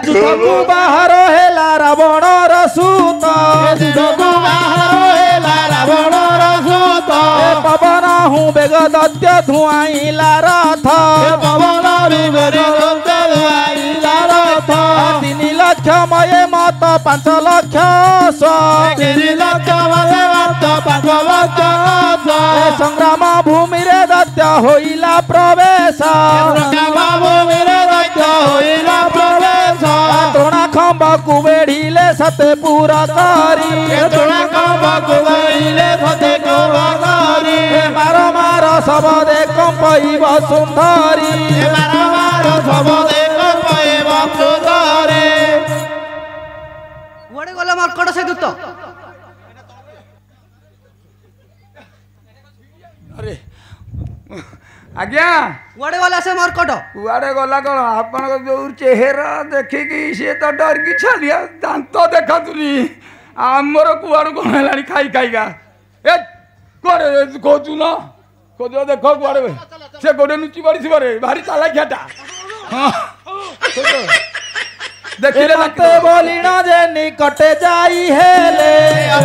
ଯୁଦ୍ଧକୁ ବାହାର ହେଲା ରାବଣର ସୂତ ଯୁଦ୍ଧକୁ ବାହାର ହେଲା ରାବଣର ସୂତ ପବନ ହୁଁ ବେଗ ଦତ୍ୟ ଧୁଆଇଲା ରଥ ପବନ ବେଗ ଦତ୍ୟ ଧୁଆଇଲା ରଥ 3 ଲକ୍ଷ ମୟେ ମତ 5 ଲକ୍ଷ 3 ଲକ୍ଷ ମୟେ ମତ 5 ଲକ୍ଷ ସଂଗ୍ରାମ ଭୂମିରେ ଦତ୍ୟ ହୋଇଲା ପ୍ରବେଶ ସଂଗ୍ରାମ ଭୂମିରେ ଦତ୍ୟ ହୋଇଲା ପ୍ରବେଶ ତୋଣା ଖମ୍ବକୁ ବେଢିଲେ ସତେ ପୁର କରି ତୋଣା ଖମ୍ବକୁ ବେଢିଲେ ସତେ ପୁର କରି ମାର ମାର ଶବଦେ କମ୍ପଇବ ସୁନ୍ଦରୀ ମାର ମାର ଶବଦେ କମ୍ପଇବ ସୁନ୍ଦରୀ କୁଆଡେ ଗଲା ମର୍କଟ ସେ ଦୂତ अरे आज्ञा कुआडे गला से मर्कट कुआडे गला कौन आपण जो चेहरा देखिकी सी तो डर की छलिया दांत देखतुनी आमर कुआड़ कौन है खाई खाईका ए कुआडे खोजु न खोज देख कुआडे से गोडे नुची पड़ी रे भारी चालाकियाटा हां देखिले मते बोलिना जे निकटे जाई हेले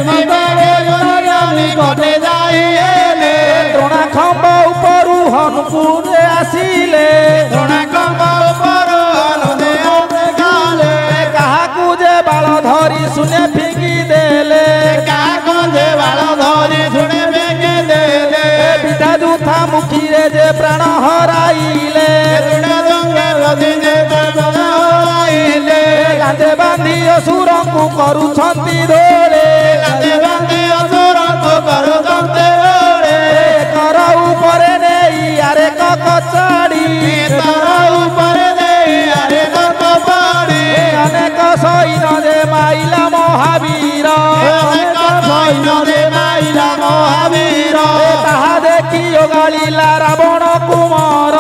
मते बोलिना निकटे जाई हेले द्रोणा खंब उपरु हनुपुर आसीले द्रोणा खंब उपरु हनुपुर गाले काहाकू जे बाळ धरी सुने फिंगी देले काहाकू जे बाळ धरी सुने फिंगी देले बिधा दुथा मुखी रे जे प्राण हराइले बिधा दुथा रदी जे प्राण हराइले लांदे बांधी असुरंकु करूछंती धोळे लांदे बांधी असुरंकु करूछंती धोळे कर उपरे नेई आरे ककचाडी कर उपरे नेई आरे ककचाडी अनेक सैन जे माइला महावीर अनेक सैन जे माइला महावीर ताहा देखि ओगालिला रावण कुमार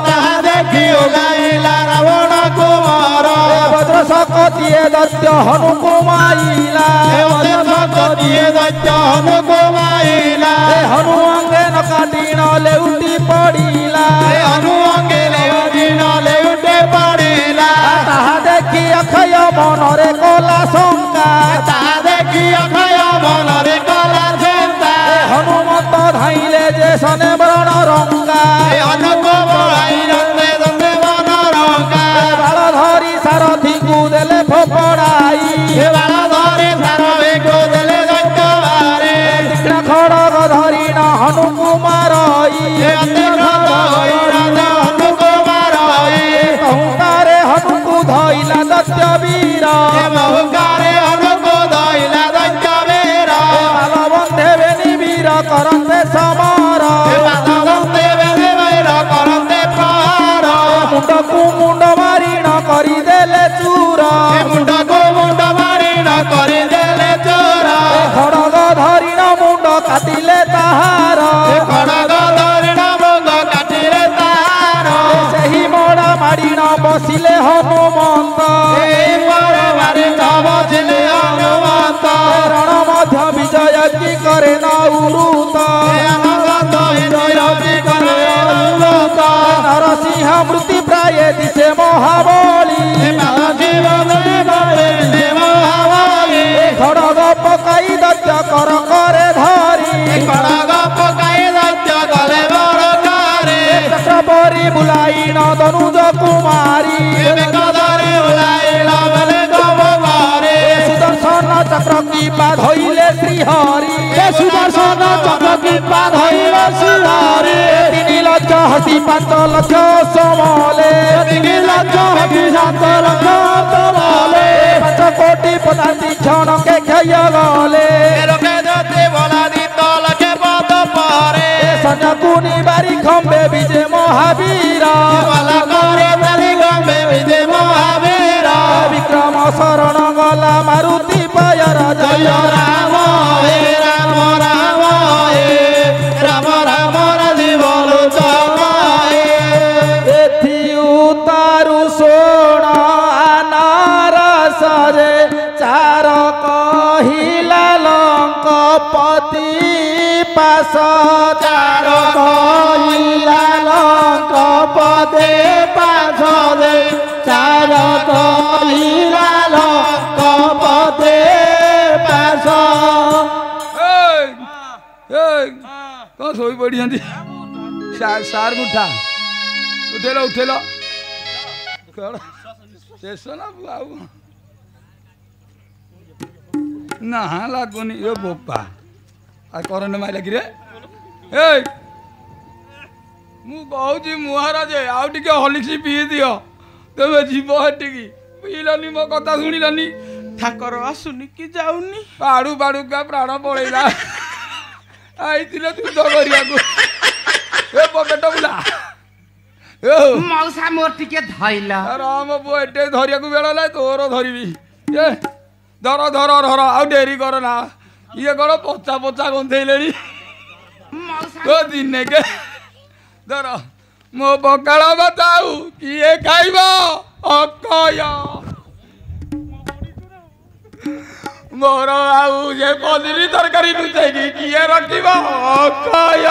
ताहा देखि ओगालिला रावण कुमार वज्र सकतिए दैत्य हनु कुमाइला वज्र सकतिए दैत्य हनु कुमाइला हनु अंगे न काटी न लेउटी पड़िला हनु अंगे लेउटी न लेउटी पड़िला ताहा देखि अखय मनरे कला शंका ताहा देखि अखय मनरे कला शंका हनुमंत धाइले जे सने बरण रंगा हनुको बळाइले सने बरण रंगा बाळ धरी सारथी को देले फोपड़ाई बाळ धरी सारथी को देले दत्तवारे तीक्ष्ण खड़ग धरी न हनु कुमारई हनु कुमारई बहुकारे हनु को धइला दत्य वीर बहुकारे हनु को धइला दत्य वीर बालबंधे बेनी वीर करन्ते समर बालबंधे बेनी वीर करन्ते प्रहार मुंडकु मुंड मारी न करी देले चूर मुंडकु मुंड मारी न करी देले चूर खड़ग धरी न मुंड काटिले ताहार खड़ग धरी न मुंड काटिले ताहार सेही मोड़ा मारी न बसिले हनुमंत मारी न बसिले हनुमंत रण मध्य विजय की करे न उरुत नरसिंह मृत्यु प्राय दिशे महाबली खड़ग पकाई दत्य कर करे धरी खड़ग पकाई दत्य करे बर करे चक्रपरी बुलाई न तनुज कुमारी बुलाई न कुमारी सुदर्शन चक्र की बाधइले श्रीहरि सुदर्शन चक्र की बाधइले श्रीहरि 3 लक्ष हसी 5 लक्ष समले 3 लक्ष हसी 7 लक्ष समले 5 कोटि पदार्थी क्षण के क्षय गले लोके जते बोला दी तल के पद पारे सन्याकुनी बारी खंबे विजय महावीर वाला करे बारी खंबे विजय महावीर विक्रम शरण गला मारुति पाय राजा राम हे राम राम हे राम राम राजी बोलो चमाए एथि उतारु सोण अनार सरे चार कहिला लंकपति पास चार कहिला लंकपति पास ଭାରତ ଲିଲାଲ କପତେ ପାଶ। କଣ ଶୋଇ ପଡ଼ିଛନ୍ତି ସାର୍ ଉଠା ଉଠେଇଲ ଉଠେଇଲ କଣ ଶେଷ ନା ଆଉ ନା ଲାଗୁନି ଏ ବୋପା ଆଉ କରେଣ୍ଟ ମାଇଲା କିରେ ଏ ମୁଁ କହୁଛି ମହାରାଜ ଆଉ ଟିକେ ହଲିକ୍ସ ପିଇ ଦିଅ ତମେ ଯିବ ହେଠିକି ପିଇଲନି ମୋ କଥା ଶୁଣିଲନି ଠାକର ଆସୁନି କି ଯାଉନି ଆଡୁ ବାଡୁକା ପ୍ରାଣ ପଳେଇଲା ଆଇଥିଲେ ଯୁଦ୍ଧ କରିବାକୁ ଏ ପକେଟ ବୁଲା ମଉସା ମୋର ଟିକେ ଧଇଲା ରାମ ପୁଅ ଏଟେ ଧରିବାକୁ ବେଳ ହେଲା ତୋର ଧରିବି ଏ ଧର ଧର ଧର ଆଉ ଡେରି କର ନା ଇଏ କଣ ପଚା ପଚା ଗନ୍ଧେଇଲେଣି ଦିନେ କେ ଧର ମୋ ପଖାଳ ଭାତ ଆଉ କିଏ ଖାଇବ ଅକୟ ମୋର ଆଉ ଯେ ପନିର ତରକାରୀ ଲୁଚେଇକି କିଏ ରଖିବ ଅକୟ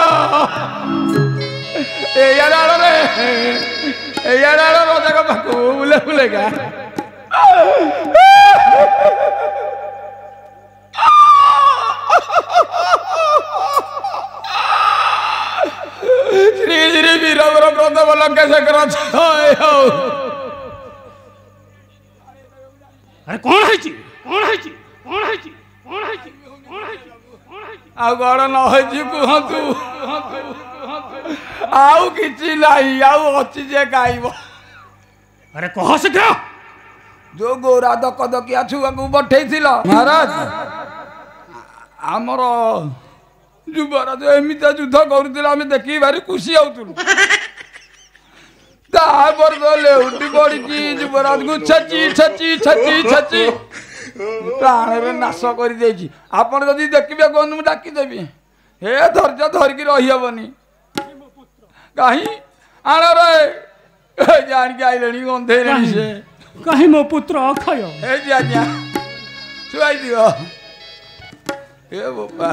ଏଇଆଡେ ଆଳରେ ଏଇଆଡେ ଆଳ ରଜାଙ୍କ ପାଖକୁ ବୁଲେ ବୁଲେକା ଶ୍ରୀ ଶ୍ରୀ ବୀରବର ପ୍ରଥମ ଲଙ୍କେଶଙ୍କର ଆରେ କଣ ହେଇଛି କଣ ହେଇଛି କଣ ହେଇଛି କଣ ହେଇଛି କଣ ହେଇଛି କଣ ହେଇଛି ଆଉ କଣ ନ ହେଇଛି କୁହନ୍ତୁ ଆଉ କିଛି ନାହିଁ ଆଉ ଅଛି ଯେ ଗାଇବ ଆରେ କହ ଶୀଘ୍ର ଯୋଉ ଗୋରା ଦକ ଦକିଆ ଛୁଆକୁ ପଠେଇଥିଲ ମହାରାଜ ଆମର ଯୁବରାଜ ଏମିତିଆ ଯୁଦ୍ଧ କରୁଥିଲେ ଆମେ ଦେଖିକି ଭାରି ଖୁସି ହଉଥିଲୁ ତାପରେ ତ ଲେଉଟି ପଡିଛି ଯୁବରାଜକୁ ଛେଚି ଛେଚି ଛେଚି ଛେଚି ପ୍ରାଣରେ ନାଶ କରିଦେଇଛି ଆପଣ ଯଦି ଦେଖିବେ କୁହନ୍ତୁ ମୁଁ ଡାକିଦେବି ହେ ଧୈର୍ଯ୍ୟ ଧରିକି ରହିହବନି କାହିଁ ଆଣରେ ଜାଣିକି ଆଇଲେଣି ଗନ୍ଧେଇଲେଣି ସେ କାହିଁ ମୋ ପୁତ୍ର ଅକ୍ଷୟ ଏ ଆଜ୍ଞା ଛୁଆଇ ଦିଅ ଏ ବୋପା